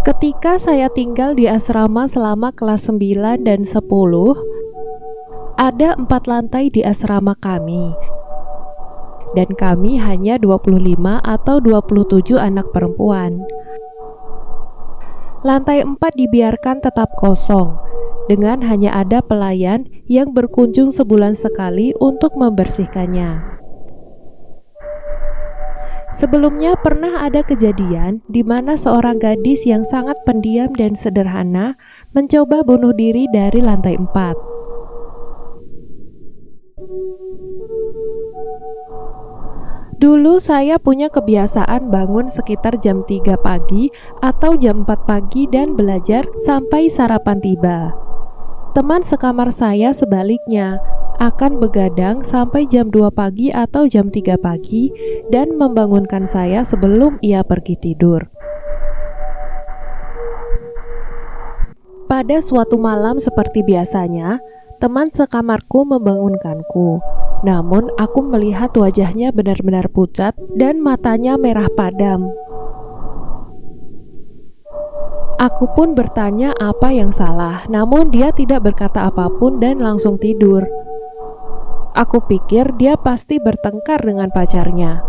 Ketika saya tinggal di asrama selama kelas 9 dan 10, ada 4 lantai di asrama kami. Dan kami hanya 25 atau 27 anak perempuan. Lantai 4 dibiarkan tetap kosong, dengan hanya ada pelayan yang berkunjung sebulan sekali untuk membersihkannya. Sebelumnya pernah ada kejadian di mana seorang gadis yang sangat pendiam dan sederhana mencoba bunuh diri dari lantai 4. Dulu saya punya kebiasaan bangun sekitar jam 3 pagi atau jam 4 pagi dan belajar sampai sarapan tiba. Teman sekamar saya sebaliknya akan begadang sampai jam 2 pagi atau jam 3 pagi dan membangunkan saya sebelum ia pergi tidur. Pada suatu malam seperti biasanya, teman sekamarku membangunkanku. Namun aku melihat wajahnya benar-benar pucat dan matanya merah padam. Aku pun bertanya apa yang salah, namun dia tidak berkata apapun dan langsung tidur. Aku pikir dia pasti bertengkar dengan pacarnya.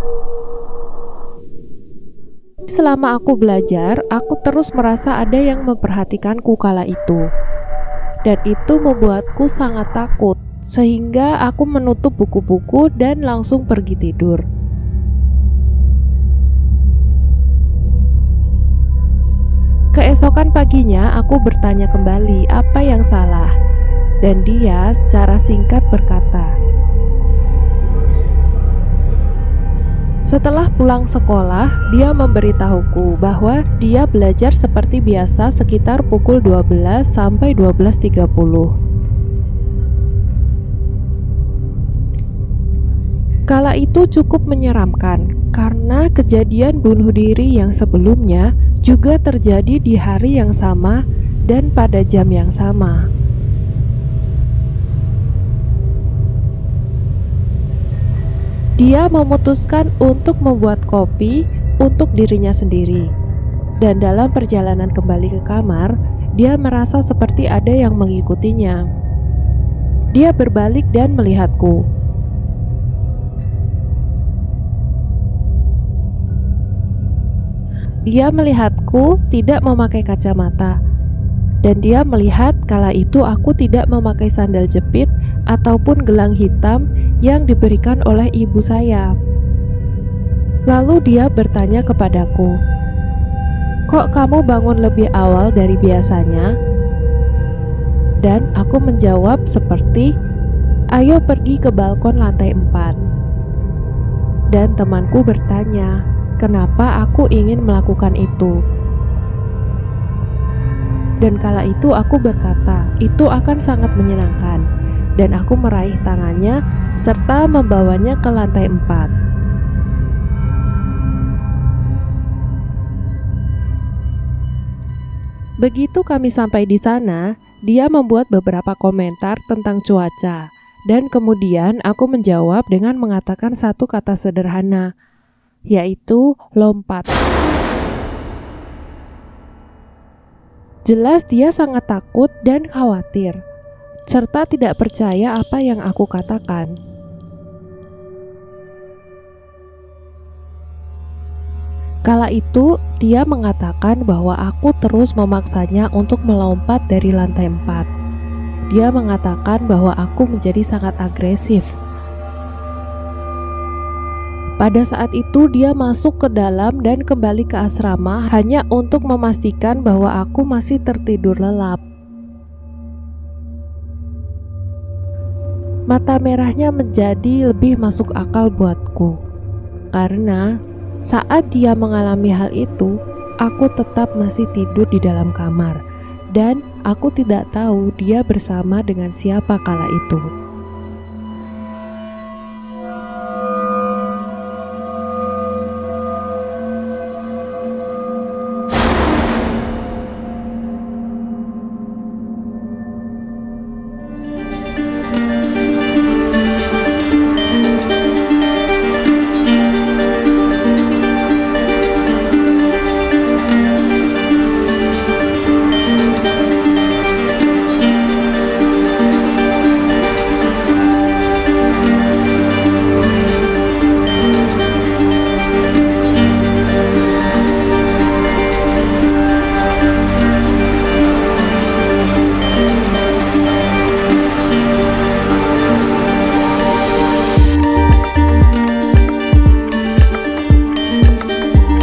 Selama aku belajar, aku terus merasa ada yang memperhatikanku kala itu. Dan itu membuatku sangat takut, sehingga aku menutup buku-buku dan langsung pergi tidur. Keesokan paginya aku bertanya kembali apa yang salah, dan dia secara singkat berkata, setelah pulang sekolah, dia memberitahuku bahwa dia belajar seperti biasa sekitar pukul 12 sampai 12.30. Kala itu cukup menyeramkan karena kejadian bunuh diri yang sebelumnya juga terjadi di hari yang sama dan pada jam yang sama. Dia memutuskan untuk membuat kopi untuk dirinya sendiri. Dan dalam perjalanan kembali ke kamar, dia merasa seperti ada yang mengikutinya. Dia berbalik dan melihatku. Dia melihatku tidak memakai kacamata. Dan dia melihat kala itu aku tidak memakai sandal jepit ataupun gelang hitam yang diberikan oleh ibu saya. Lalu dia bertanya kepadaku, "Kok kamu bangun lebih awal dari biasanya?" Dan aku menjawab seperti, "Ayo pergi ke balkon lantai 4." Dan temanku bertanya, kenapa aku ingin melakukan itu. Dan kala itu aku berkata, itu akan sangat menyenangkan. Dan aku meraih tangannya serta membawanya ke lantai 4. Begitu kami sampai di sana, dia membuat beberapa komentar tentang cuaca. Dan kemudian aku menjawab dengan mengatakan satu kata sederhana, yaitu lompat. Jelas dia sangat takut dan khawatir, serta tidak percaya apa yang aku katakan. Kala itu, dia mengatakan bahwa aku terus memaksanya untuk melompat dari lantai 4. Dia mengatakan bahwa aku menjadi sangat agresif. Pada saat itu dia masuk ke dalam dan kembali ke asrama hanya untuk memastikan bahwa aku masih tertidur lelap. Mata merahnya menjadi lebih masuk akal buatku, karena saat dia mengalami hal itu, aku tetap masih tidur di dalam kamar, dan aku tidak tahu dia bersama dengan siapa kala itu.